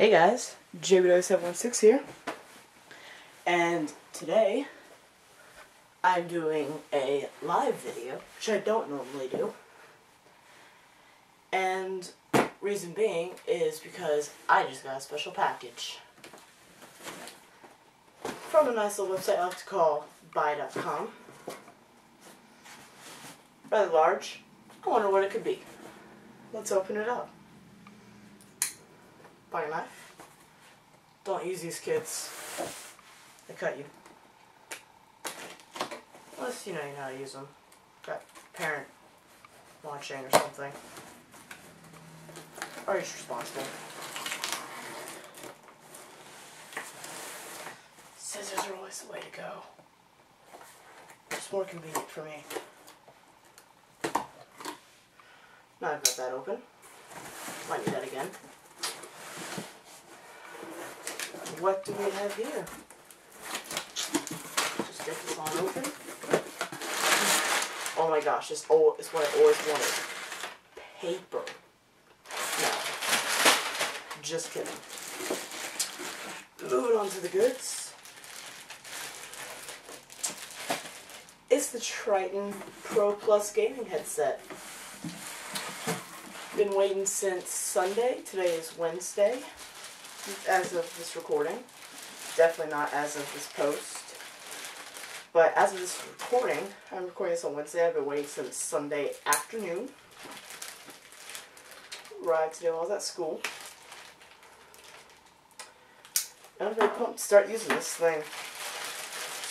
Hey guys, JBW716 here, and today I'm doing a live video, which I don't normally do, and reason being is because I just got a special package from a nice little website I like to call buy.com. Rather large. I wonder what it could be. Let's open it up. Buy a knife. Don't use these kids. They cut you. Unless you know how to use them. Got parent watching or something. Or you're just responsible. Scissors are always the way to go. It's more convenient for me. Now I've got that open. Might need that again. What do we have here? Just get this on open. Oh my gosh, this is what I always wanted. Paper. No. Just kidding. Moving on to the goods. It's the Tritton Pro Gaming headset. Been waiting since Sunday. Today is Wednesday. As of this recording. Definitely not as of this post. But as of this recording, I'm recording this on Wednesday. I've been waiting since Sunday afternoon. Arrived today while I was at school. And I'm very pumped to start using this thing.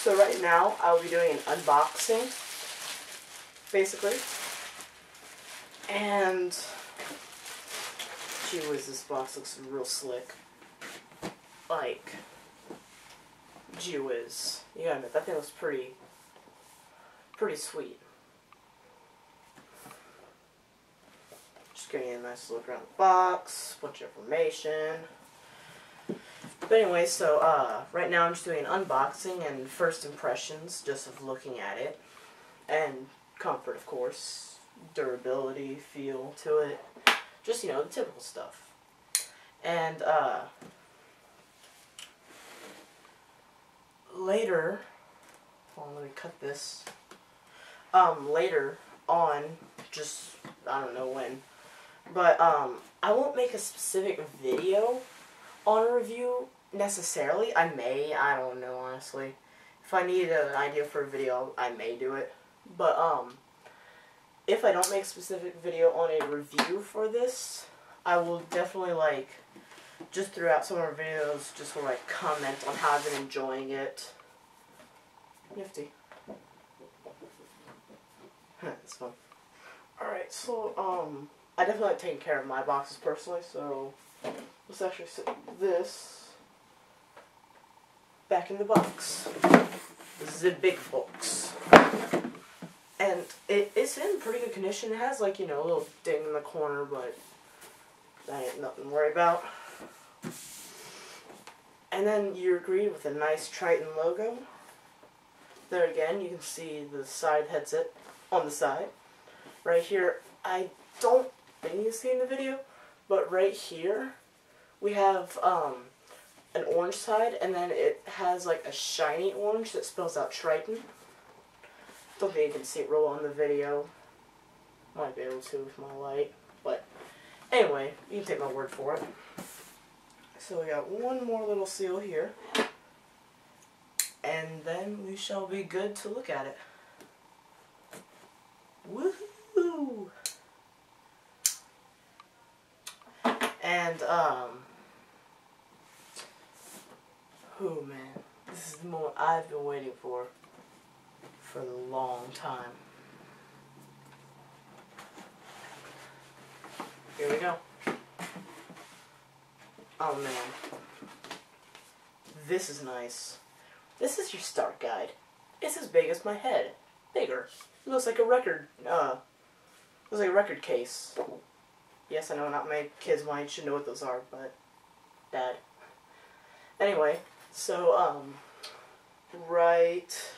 So right now, I'll be doing an unboxing, basically. And gee whiz, this box looks real slick. Like, gee whiz. You gotta admit, that thing looks pretty sweet. Just getting a nice look around the box, bunch of information. But anyway, so, right now I'm just doing an unboxing and first impressions, just of looking at it. And comfort, of course. Durability, feel to it. Just, you know, the typical stuff. And, later, hold on, let me cut this. Later on, just, I don't know when, but, I won't make a specific video on a review, necessarily. I may, I don't know, honestly. If I need an idea for a video, I may do it. But, if I don't make a specific video on a review for this, I will definitely, like, just throughout some of our videos, just will, like, comment on how I've been enjoying it. Nifty. It's fun. Alright, so, I definitely like taking care of my boxes personally, so let's actually set this back in the box. This is a big box. And it's in pretty good condition. It has, like, you know, a little ding in the corner, but that ain't nothing to worry about. And then you're greeted with a nice Tritton logo. There again, you can see the side headset on the side. Right here, I don't think you can see in the video, but right here, we have an orange side, and then it has like a shiny orange that spells out Tritton. Don't think you can see it roll on the video. Might be able to with my light, but anyway, you can take my word for it. So we got one more little seal here, and then we shall be good to look at it. Woohoo! And oh man, this is the moment I've been waiting for a long time. Here we go. Oh man. This is nice. This is your start guide. It's as big as my head. Bigger. It looks like a record, looks like a record case. Yes, I know not many kids my age should know what those are, but Dad. Anyway, so, right.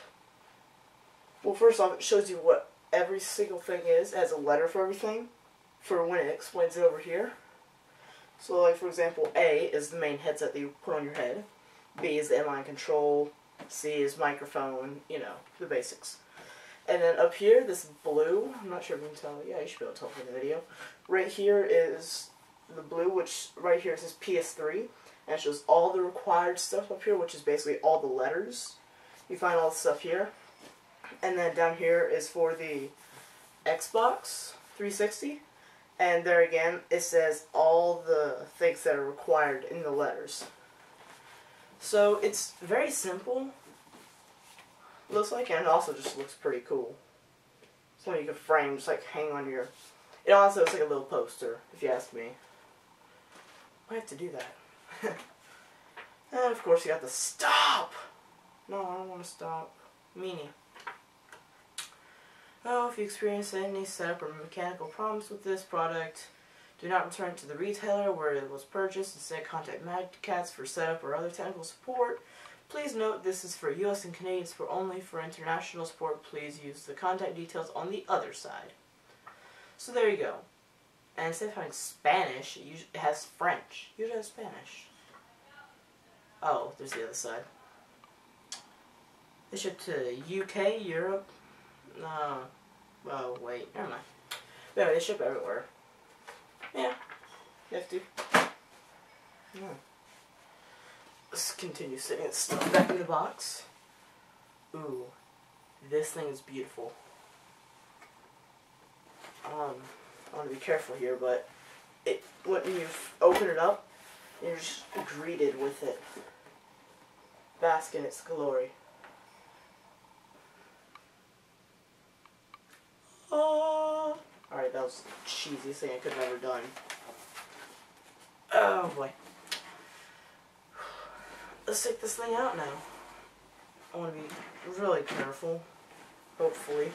Well, first off, it shows you what every single thing is. It has a letter for everything, for when it explains it over here. So like for example, A is the main headset that you put on your head. B is the inline control. C is microphone, you know, the basics. And then up here, this blue, I'm not sure if you can tell, yeah, you should be able to tell from the video. Right here is the blue, which right here says PS3, and it shows all the required stuff up here, which is basically all the letters. You find all the stuff here. And then down here is for the Xbox 360, and there again, it says all the things that are required in the letters. So it's very simple, looks like, and it also just looks pretty cool. Something you can frame, just like hang on your... It also looks like a little poster, if you ask me. I have to do that. And of course you got the stop! No, I don't want to stop. Meanie. Oh, if you experience any setup or mechanical problems with this product, do not return it to the retailer where it was purchased. Instead, contact Mad Catz for setup or other technical support. Please note this is for US and Canadian support only. For international support, please use the contact details on the other side. So there you go. And instead of having Spanish, it has French. It usually has Spanish. Oh, there's the other side. They ship to UK, Europe. Oh, wait, never mind. But anyway, they ship everywhere. Yeah, you have to. Yeah. Let's continue sitting its stuff back in the box. Ooh, this thing is beautiful. I want to be careful here, but when you open it up, you're just greeted with it. Bask in its glory. Alright, that was the cheesiest thing I could have ever done. Oh boy. Let's take this thing out now. I want to be really careful. Hopefully.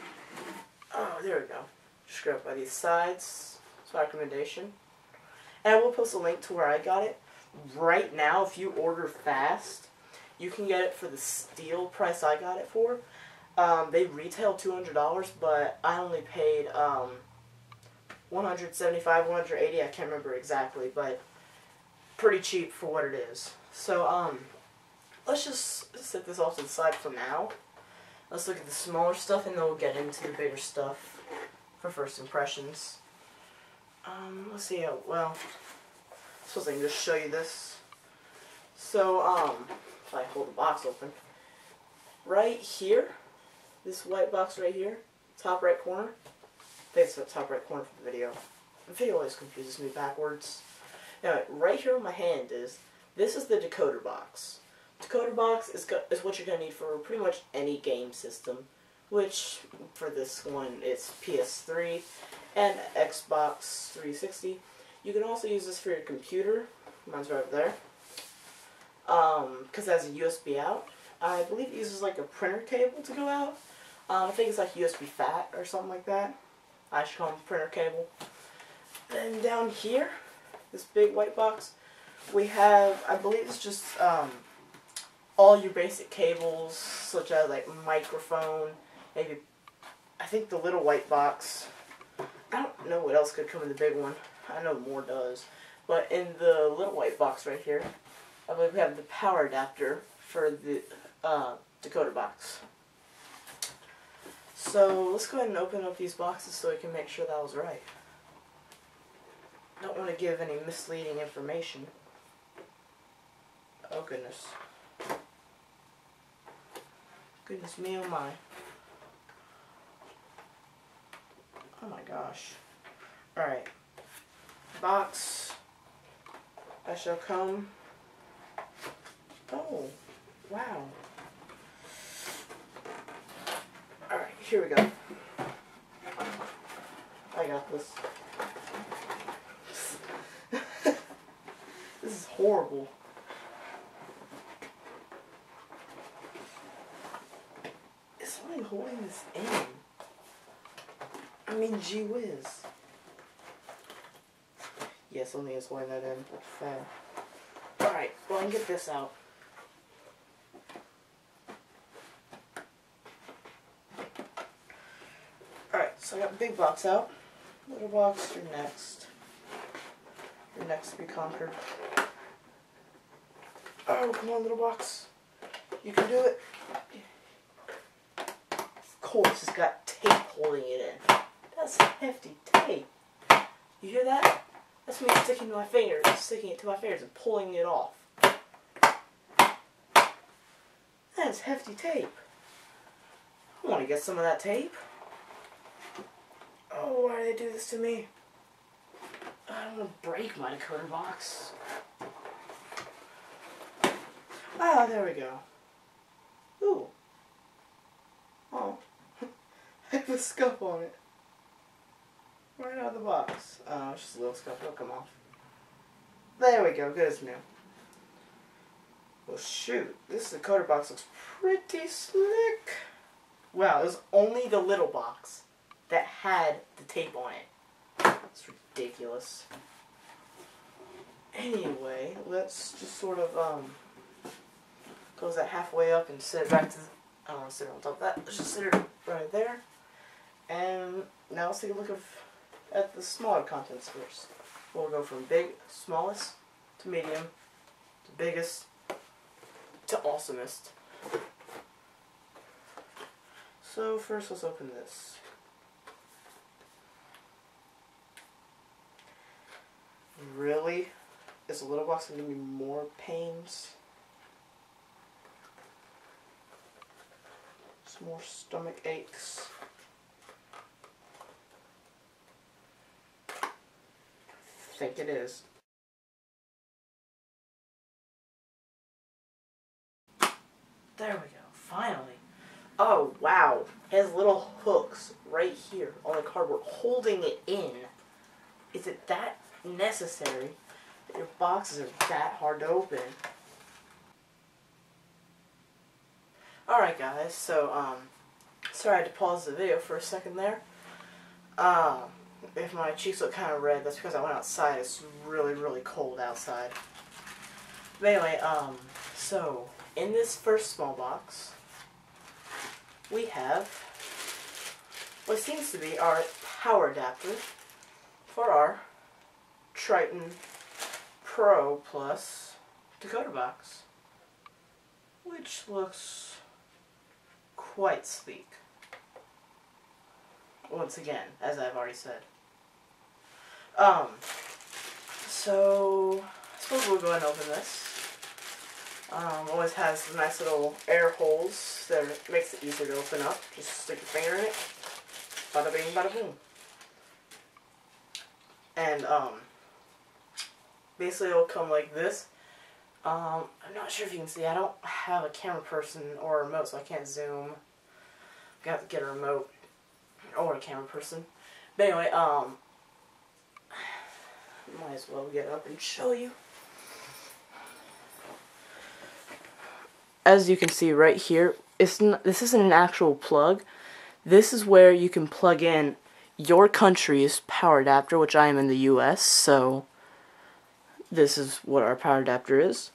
Oh, there we go. Just grab by these sides. It's my recommendation. And I will post a link to where I got it. Right now, if you order fast, you can get it for the steal price I got it for. They retail $200, but I only paid $175, $180. I can't remember exactly, but pretty cheap for what it is. So let's just set this off to the side for now. Let's look at the smaller stuff, and then we'll get into the bigger stuff for first impressions. Let's see. Well, I suppose I can just show you this. So if I hold the box open, right here. This white box right here, top right corner. I think it's the top right corner for the video. The video always confuses me backwards. Anyway, right here on my hand this is the decoder box. Decoder box is what you're going to need for pretty much any game system, which for this one it's PS3 and Xbox 360. You can also use this for your computer. Mine's right over there. Because it has a USB out. I believe it uses like a printer cable to go out. I think it's like USB FAT or something like that. I should call them printer cable. Then down here, this big white box, we have, I believe it's just all your basic cables, such as like microphone, maybe, I think the little white box. I don't know what else could come in the big one. I know more does. But in the little white box right here, I believe we have the power adapter for the decoder box. So let's go ahead and open up these boxes so we can make sure that was right. Don't want to give any misleading information. Oh goodness. Goodness me, oh my. Oh my gosh. Alright. Box. I shall come. Oh, wow. Alright, here we go. I got this. This is horrible. Is somebody holding this in? I mean, gee whiz. Yeah, something is holding that in. Fair. Alright, well, I can get this out. Alright, so I got the big box out. Little box, you're next. the next to be conquered. Oh, come on, little box. You can do it. Of course, it's got tape holding it in. That's hefty tape. You hear that? That's me sticking it to my fingers and pulling it off. That's hefty tape. I want to get some of that tape. Oh, why do they do this to me? I don't want to break my decoder box. Ah, there we go. Ooh. Oh. I have a scuff on it. Right out of the box. Oh, it's just a little scuff. It'll come off. There we go. Good as new. Well, shoot. This decoder box looks pretty slick. Wow, it was only the little box that had the tape on it. It's ridiculous. Anyway, let's just sort of, close that halfway up and set it back to, I don't want to sit on top of that. Let's just sit it right there. And now let's take a look at the smaller contents first. We'll go from smallest to medium to biggest to awesomest. So first let's open this. Really? Is a little box going to give me more pains? Some more stomach aches? I think it is. There we go, finally. Oh, wow. It has little hooks right here on the cardboard holding it in. Is it that necessary that your boxes are that hard to open? Alright guys, so, sorry I had to pause the video for a second there. If my cheeks look kind of red, that's because I went outside. It's really, really cold outside. But anyway, so, in this first small box, we have what seems to be our power adapter for our Tritton Pro Plus decoder box, which looks quite sleek. Once again, as I've already said. So I suppose we'll go ahead and open this. Always has some nice little air holes that makes it easier to open up. Just stick your finger in it. Bada bing, bada boom. And, basically it'll come like this. I'm not sure if you can see. I don't have a camera person or a remote, so I can't zoom. Got to get a remote or a camera person. But anyway, might as well get up and show you. As you can see right here, this isn't an actual plug. This is where you can plug in your country's power adapter, which I am in the US, so this is what our power adapter is.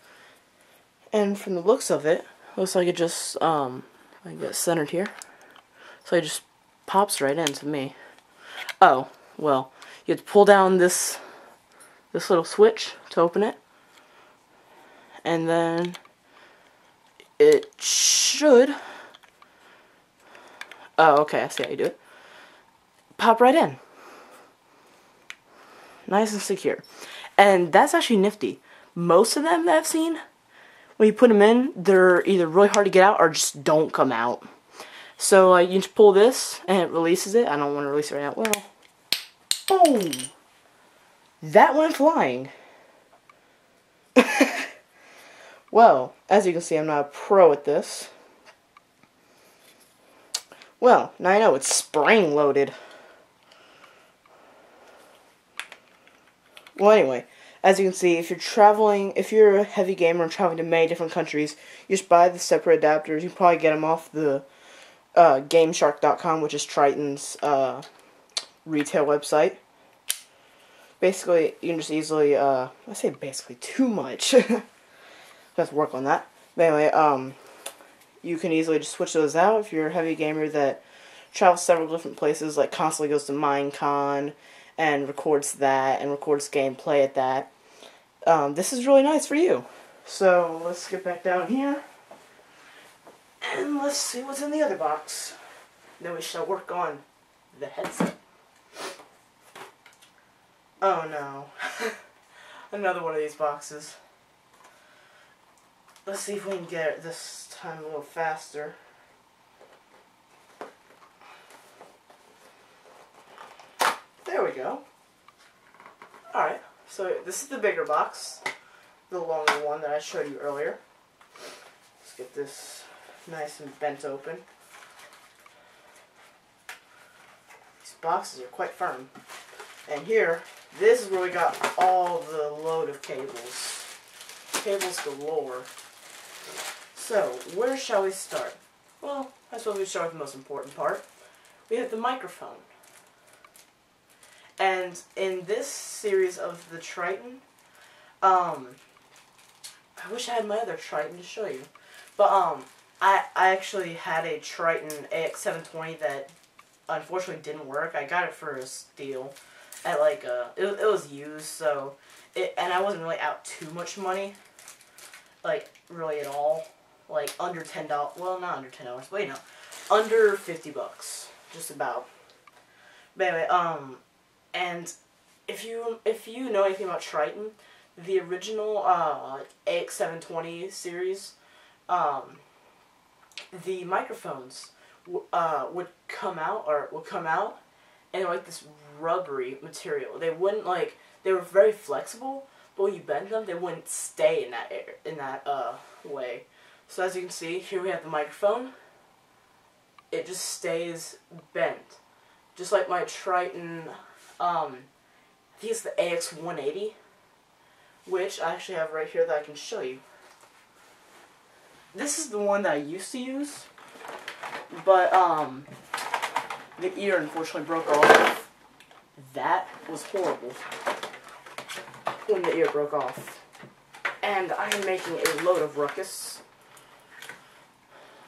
And from the looks of it, looks like it just, I can get it centered here. So it just pops right into me. Oh, well, you have to pull down this little switch to open it. And then it should, oh, okay, I see how you do it. Pop right in. Nice and secure. And that's actually nifty. Most of them that I've seen, when you put them in, they're either really hard to get out or just don't come out. So you just pull this and it releases it. I don't want to release it right now. Well, boom! That went flying. Well, as you can see, I'm not a pro at this. Well, now I know it's spring-loaded. Well, anyway, as you can see, if you're a heavy gamer and traveling to many different countries, you just buy the separate adapters. You can probably get them off the GameShark.com, which is Tritton's retail website. Basically, you can just easily, I say basically too much. Let's work on that. But anyway, you can easily just switch those out if you're a heavy gamer that travels several different places, like constantly goes to Minecon and records that and records gameplay at that. this is really nice for you. So let's get back down here, and let's see what's in the other box. Then we shall work on the headset. Oh no. Another one of these boxes. Let's see if we can get it this time a little faster. There we go. Alright, so this is the bigger box. The longer one that I showed you earlier. Let's get this nice and bent open. These boxes are quite firm. And here, this is where we got all the load of cables. Cables galore. So, where shall we start? Well, I suppose we start with the most important part. We have the microphone. And in this series of the Tritton, I wish I had my other Tritton to show you. But, I actually had a Tritton AX720 that unfortunately didn't work. I got it for a steal at like, it was used, so, and I wasn't really out too much money, like, really at all. Like, under $10, well, not under $10, but you know, under 50 bucks, just about. But anyway, and if you know anything about Tritton, the original AX720 series, the microphones would come out, and they were like this rubbery material. They wouldn't they were very flexible, but when you bend them, they wouldn't stay in that way. So as you can see, here we have the microphone. It just stays bent, just like my Tritton. I think it's the AX180, which I actually have right here that I can show you. This is the one that I used to use, but the ear unfortunately broke off. That was horrible when the ear broke off. And I am making a load of ruckus.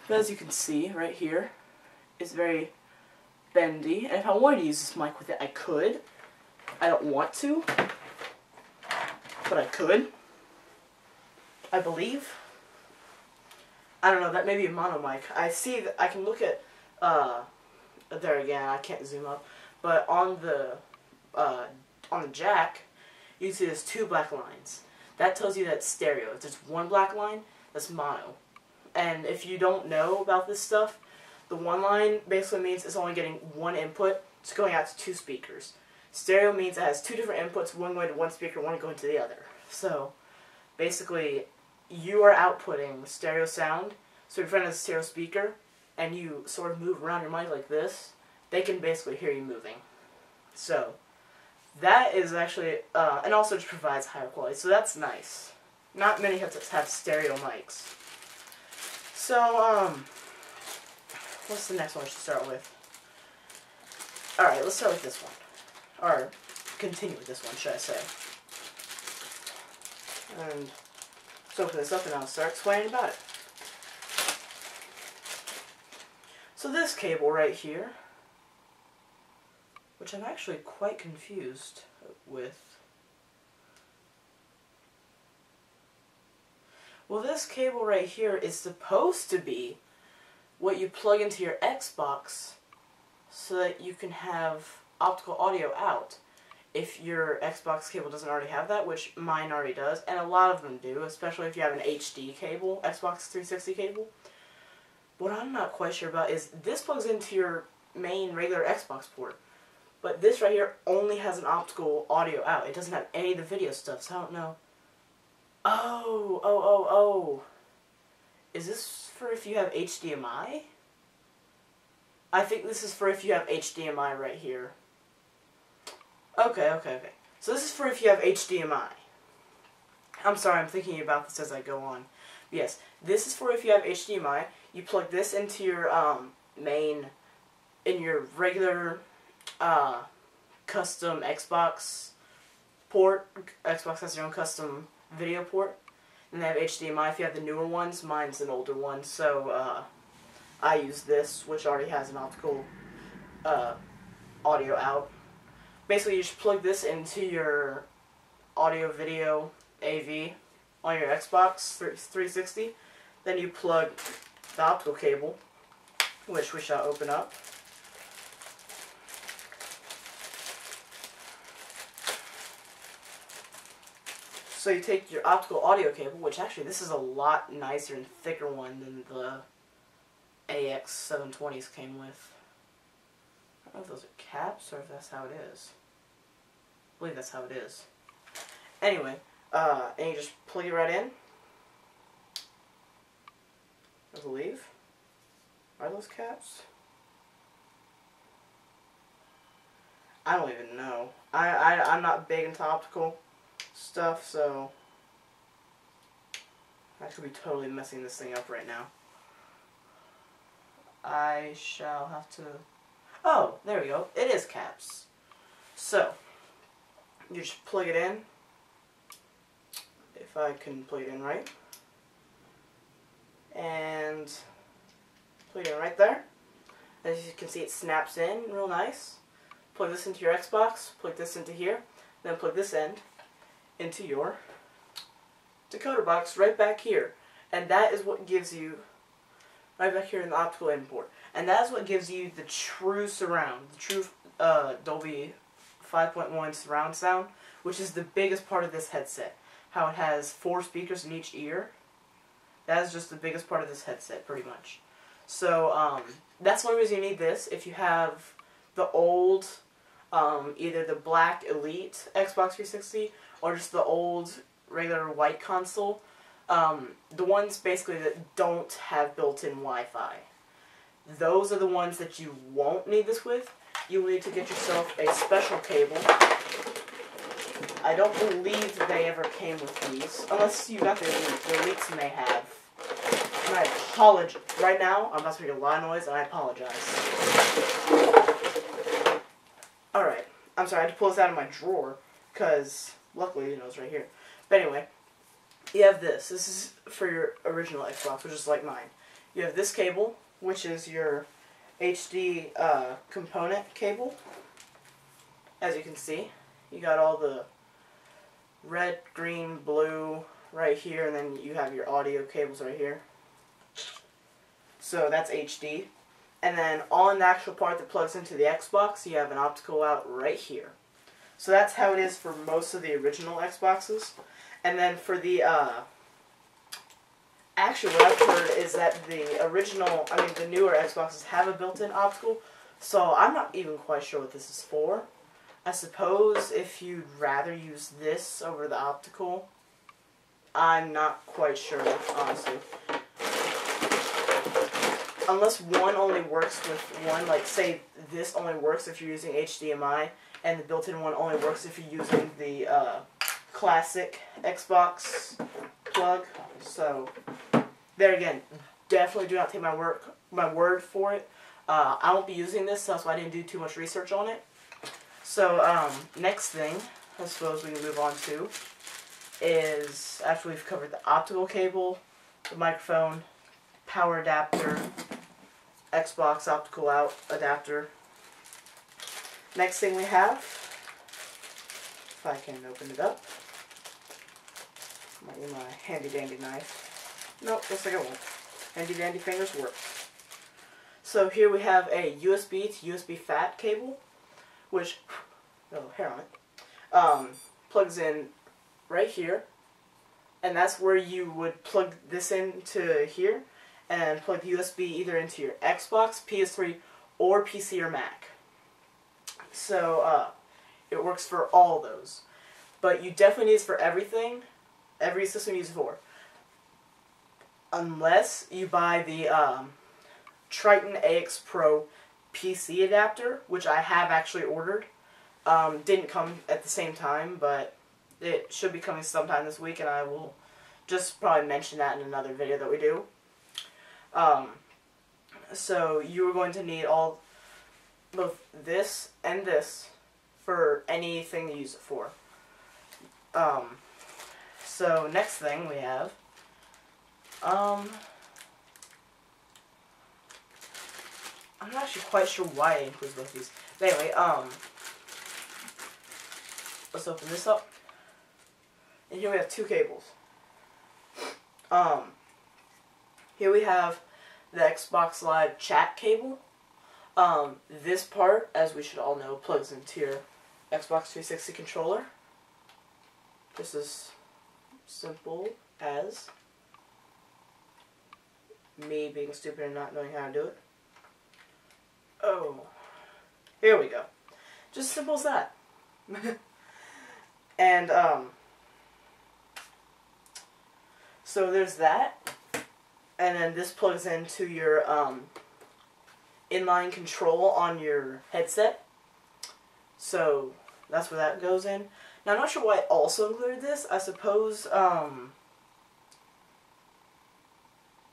But as you can see right here, it's very bendy. And if I wanted to use this mic with it, I could. I don't want to, but I could. I believe. I don't know, that may be a mono mic. I see that I can look at, there again, I can't zoom up, but on the jack, you can see there's two black lines. That tells you that it's stereo. If there's one black line, that's mono. And if you don't know about this stuff, the one line basically means it's only getting one input. It's going out to two speakers. Stereo means it has two different inputs, one going to one speaker, one going to the other. So, basically, you are outputting stereo sound, so your friend has a stereo speaker, and you sort of move around your mic like this, they can basically hear you moving. So, that is actually, and also just provides higher quality, so that's nice. Not many headsets have stereo mics. So, what's the next one I should start with? Alright, let's start with this one. Or, continue with this one, should I say. And let's open this up and I'll start explaining about it. So this cable right here, which I'm actually quite confused with. Well, this cable right here is supposed to be what you plug into your Xbox so that you can have optical audio out. If your Xbox cable doesn't already have that, which mine already does, and a lot of them do, especially if you have an HD cable, Xbox 360 cable. What I'm not quite sure about is this plugs into your main regular Xbox port, but this right here only has an optical audio out. It doesn't have any of the video stuff, so I don't know. Oh. Is this for if you have HDMI? I think this is for if you have HDMI right here. Okay. So this is for if you have HDMI. I'm sorry, I'm thinking about this as I go on. Yes, this is for if you have HDMI. You plug this into your in your regular custom Xbox port. Xbox has their own custom video port. And they have HDMI if you have the newer ones. Mine's an older one, so I use this, which already has an optical audio out. Basically, you just plug this into your audio video AV on your Xbox 360. Then you plug the optical cable, which we shall open up. So you take your optical audio cable, which actually this is a lot nicer and thicker one than the AX720s came with. I don't know if those are caps or if that's how it is. I believe that's how it is. Anyway, and you just plug it right in. I believe. Are those caps? I don't even know. I'm not big into optical stuff, so I could be totally messing this thing up right now. I shall have to... Oh, there we go. It is caps. So, you just plug it in. If I can plug it in right. And plug it in right there. As you can see, it snaps in real nice. Plug this into your Xbox. Plug this into here. Then plug this end into your decoder box right back here. And that is what gives you, right back here in the optical import. And that is what gives you the true surround, the true Dolby 5.1 surround sound, which is the biggest part of this headset. How it has 4 speakers in each ear. That is just the biggest part of this headset, pretty much. So, that's one reason you need this. If you have the old, either the black Elite Xbox 360, or just the old regular white console, the ones basically that don't have built-in Wi-Fi. Those are the ones that you won't need this with. You will need to get yourself a special cable. I don't believe they ever came with these, unless you got the Elite. The Elites may have. And I apologize. Right now, I'm about to make a lot of noise, and I apologize. Alright. I'm sorry, I had to pull this out of my drawer, because luckily, it's right here. But anyway, you have this. This is for your original Xbox, which is like mine. You have this cable, which is your HD component cable. As you can see, you got all the red, green, blue right here, and then you have your audio cables right here. So that's HD. And then on the actual part that plugs into the Xbox, you have an optical out right here. So that's how it is for most of the original Xboxes. And then for the, actually what I've heard is that the newer Xboxes have a built-in optical. So I'm not even quite sure what this is for. I suppose if you'd rather use this over the optical, I'm not quite sure, honestly. Unless one only works with one, like say this only works if you're using HDMI, and the built-in one only works if you're using the classic Xbox plug. So, there again, definitely do not take my word for it. I won't be using this, so that's why I didn't do too much research on it. So, next thing, I suppose we can move on to, is after we've covered the optical cable, the microphone, power adapter, Xbox optical out adapter. Next thing we have, if I can open it up, might need my handy dandy knife. Nope, looks like I won't. Handy dandy fingers work. So here we have a USB to USB FAT cable, which, oh, hair on it, plugs in right here, and that's where you would plug this into here, and plug the USB either into your Xbox, PS3, or PC or Mac. So, it works for all those. But you definitely need this for everything, every system you use it for. Unless you buy the Tritton AX Pro PC adapter, which I have actually ordered. Didn't come at the same time, but it should be coming sometime this week, and I will just probably mention that in another video that we do. So you are going to need both this and this for anything you use it for. So next thing we have, I'm not actually quite sure why it includes both these. But anyway, let's open this up. And here we have two cables. Here we have the Xbox Live chat cable. This part, as we should all know, plugs into your Xbox 360 controller. Just as simple as me being stupid and not knowing how to do it. Oh, here we go. Just simple as that. And, so there's that. And then this plugs into your, inline control on your headset. So that's where that goes in. Now I'm not sure why I also included this. I suppose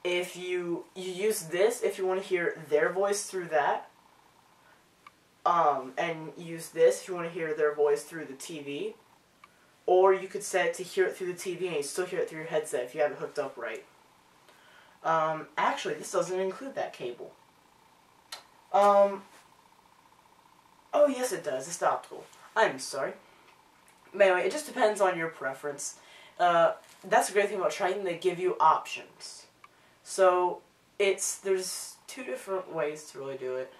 if you use this if you want to hear their voice through that. And use this if you want to hear their voice through the TV. Or you could set it to hear it through the TV and you still hear it through your headset if you have it hooked up right. Actually, this doesn't include that cable. Oh, yes it does. It's optical. I'm sorry. But anyway, it just depends on your preference. That's the great thing about Tritton. They give you options. So, there's two different ways to really do it.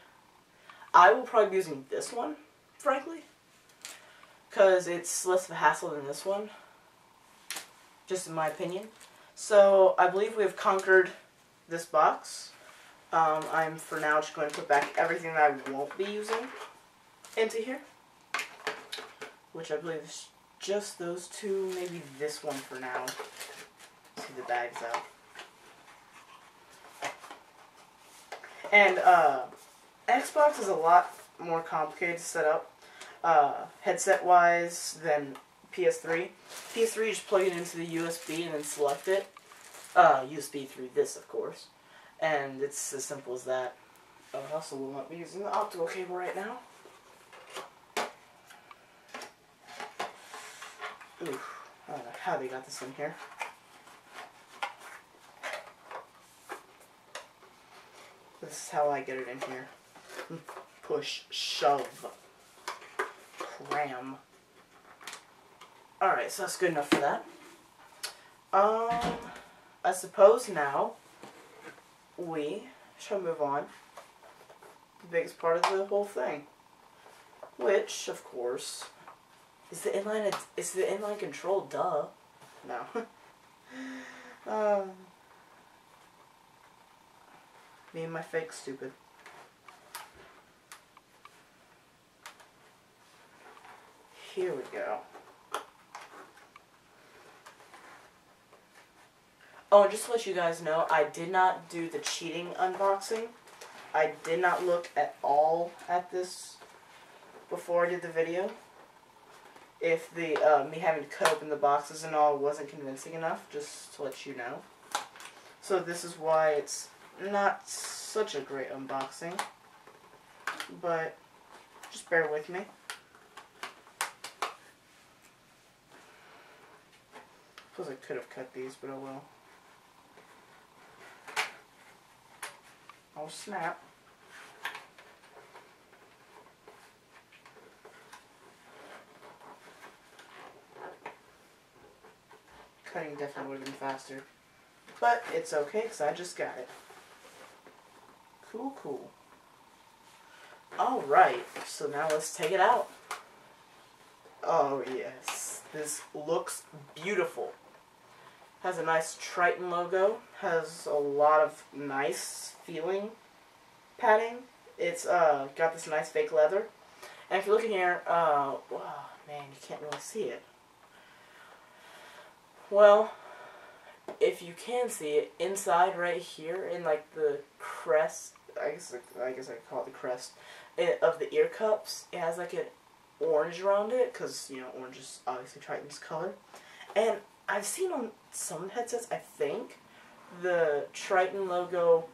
I will probably be using this one, frankly. Because it's less of a hassle than this one. Just in my opinion. So, I believe we have conquered this box. I'm for now just going to put back everything that I won't be using into here. Which I believe is just those two, maybe this one for now. See the bags out. And Xbox is a lot more complicated to set up headset-wise than PS3. PS3 you just plug it into the USB and then select it. USB through this, of course. And it's as simple as that. I also will not be using the optical cable right now. Oof, I don't know how they got this in here. This is how I get it in here. Push, shove, cram. Alright, so that's good enough for that. I suppose now we shall move on to the biggest part of the whole thing, which, of course, is the inline control. Duh. No. Me and my fake stupid. Here we go. Oh, and just to let you guys know, I did not do the cheating unboxing. I did not look at all at this before I did the video. If the me having to cut open the boxes and all wasn't convincing enough, just to let you know. So this is why it's not such a great unboxing. But just bear with me. Suppose I could have cut these, but oh well. Oh snap. Cutting definitely would have been faster. But it's okay, because I just got it. Cool, cool. Alright, so now let's take it out. Oh yes, this looks beautiful. Has a nice Tritton logo. Has a lot of nice feeling padding. It's got this nice fake leather. And if you look in here, wow, man, you can't really see it. Well, if you can see it, inside right here, in like the crest, I guess I could call it the crest, of the ear cups, it has like an orange around it, because, you know, orange is obviously Tritton's color. And I've seen on some headsets, I think, the Tritton logo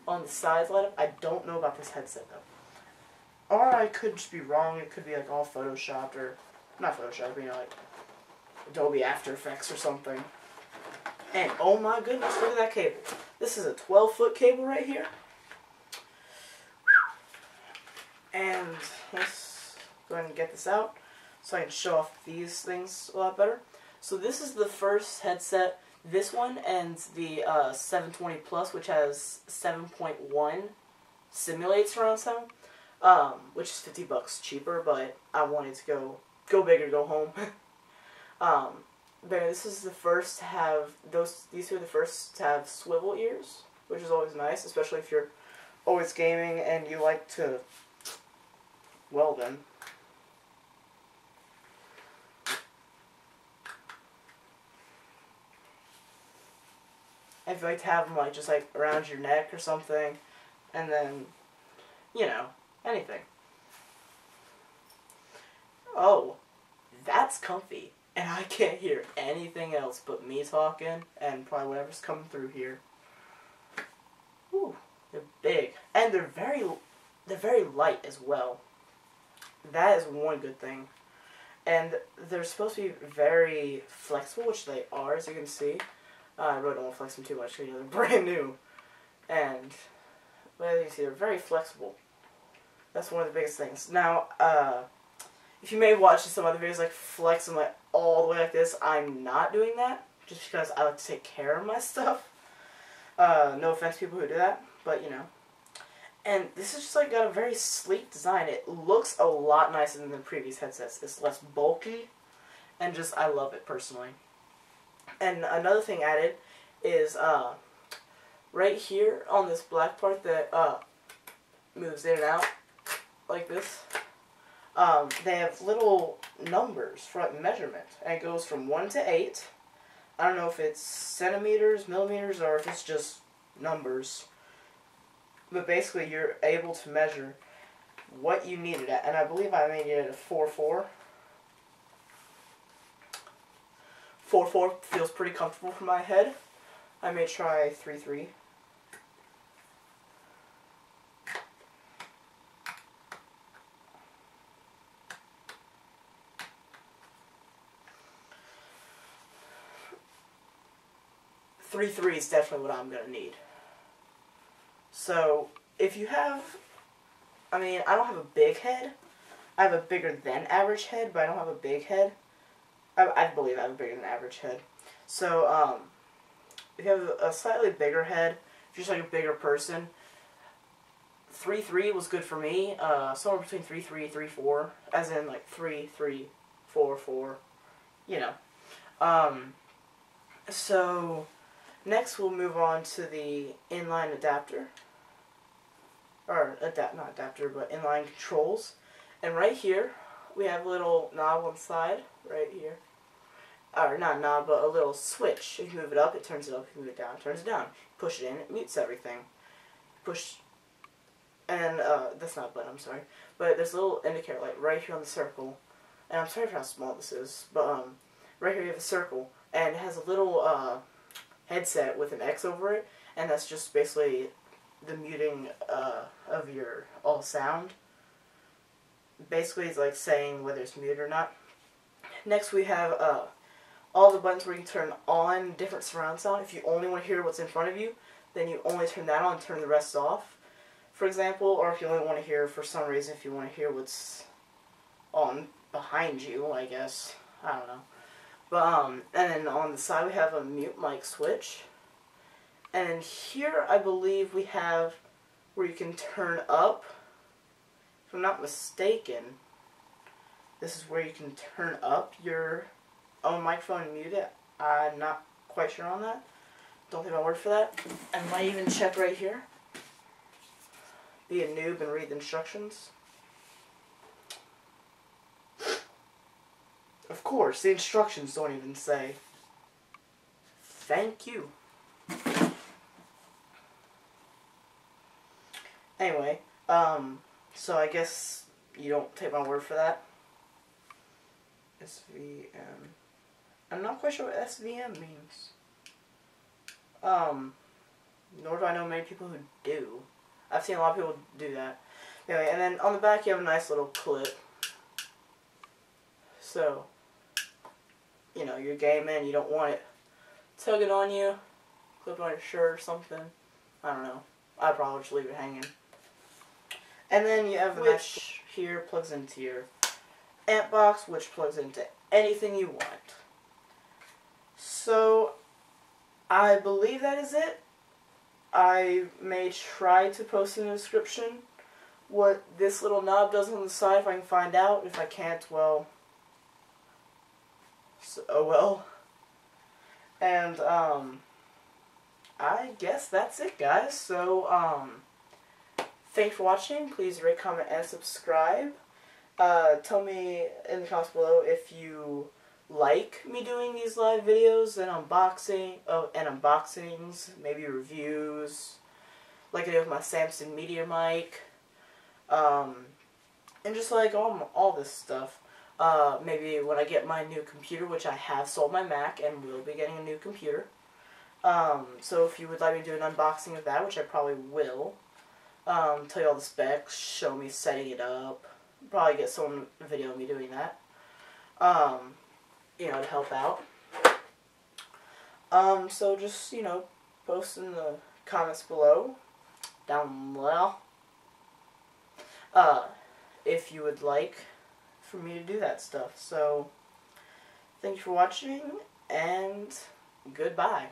on the sides light up. I don't know about this headset, though. Or I could just be wrong. It could be, like, all photoshopped, or, not photoshopped, but, you know, like, Adobe After Effects or something. And, oh my goodness, look at that cable. This is a 12-foot cable right here. And let's go ahead and get this out so I can show off these things a lot better. So this is the first headset. This one and the 720 Plus, which has 7.1 simulates surround sound, which is $50 cheaper, but I wanted to go big or go home. But this is the first to have these are the first to have swivel ears, which is always nice, especially if you're always gaming and you like to, well then. If you like to have them like just like around your neck or something, and then, you know, anything. Oh, that's comfy. And I can't hear anything else but me talking and probably whatever's coming through here. Ooh, they're big. And they're very light as well. That is one good thing. And they're supposed to be very flexible, which they are, as you can see. I really don't want to flex them too much because, you know, they're brand new. And, but as you can see, they're very flexible. That's one of the biggest things. Now, if you may watch some other videos like flex them like all the way like this, I'm not doing that just because I like to take care of my stuff. No offense to people who do that, but you know. And this is just like got a very sleek design. It looks a lot nicer than the previous headsets. It's less bulky, and just I love it personally. And another thing added is right here on this black part that moves in and out like this. They have little numbers for like measurement, and it goes from 1 to 8. I don't know if it's centimeters, millimeters, or if it's just numbers. But basically, you're able to measure what you need it at, and I believe I made it at a 4.4. 4.4 feels pretty comfortable for my head. I may try 3.3. .3 is definitely what I'm going to need. So, if you have, I mean, I don't have a big head. I have a bigger than average head, but I don't have a big head. I believe I have a bigger than average head. So, if you have a slightly bigger head, if you're just like a bigger person, 3.3 was good for me. Somewhere between 3.3, 3.4, as in like 3, 3, 4, 4, you know. So, next we'll move on to the inline adapter. Or, not adapter, but inline controls. And right here, we have a little knob on the side, right here. Or, not a knob, but a little switch. If you move it up, it turns it up. If you move it down, it turns it down. Push it in, it mutes everything. Push, and, that's not a button, I'm sorry. But there's a little indicator light right here on the circle. And I'm sorry for how small this is, but, right here you have a circle. And it has a little, headset with an X over it, and that's just basically the muting of your all sound. Basically, it's like saying whether it's muted or not. Next, we have all the buttons where you can turn on different surround sound. If you only want to hear what's in front of you, then you only turn that on and turn the rest off, for example. Or if you only want to hear, for some reason, if you want to hear what's on behind you, I guess. I don't know. But, and then on the side we have a mute mic switch. And here I believe we have where you can turn up. If I'm not mistaken, this is where you can turn up your own microphone and mute it. I'm not quite sure on that. Don't take my word for that. I might even check right here. Be a noob and read the instructions. Of course, the instructions don't even say, thank you. Anyway, so I guess you don't take my word for that. SVM. I'm not quite sure what SVM means. Nor do I know many people who do. I've seen a lot of people do that. Anyway, and then on the back you have a nice little clip. So, you know, you're gaming, you don't want it tugging on you, clip on your shirt or something. I don't know. I'd probably just leave it hanging. And then you have which here plugs into your amp box, which plugs into anything you want. So, I believe that is it. I may try to post in the description what this little knob does on the side if I can find out. If I can't, well, so, oh well. And, I guess that's it, guys. So, thanks for watching. Please rate, comment, and subscribe. Tell me in the comments below if you like me doing these live videos and unboxings, maybe reviews, like I do with my Samsung Meteor mic, and just like all this stuff. Maybe when I get my new computer, which I have sold my Mac and will be getting a new computer. So if you would like me to do an unboxing of that, which I probably will, tell you all the specs, show me setting it up, probably get some video of me doing that, you know, to help out. So just, you know, post in the comments below, down below, if you would like for me to do that stuff. So, thank you for watching, and goodbye.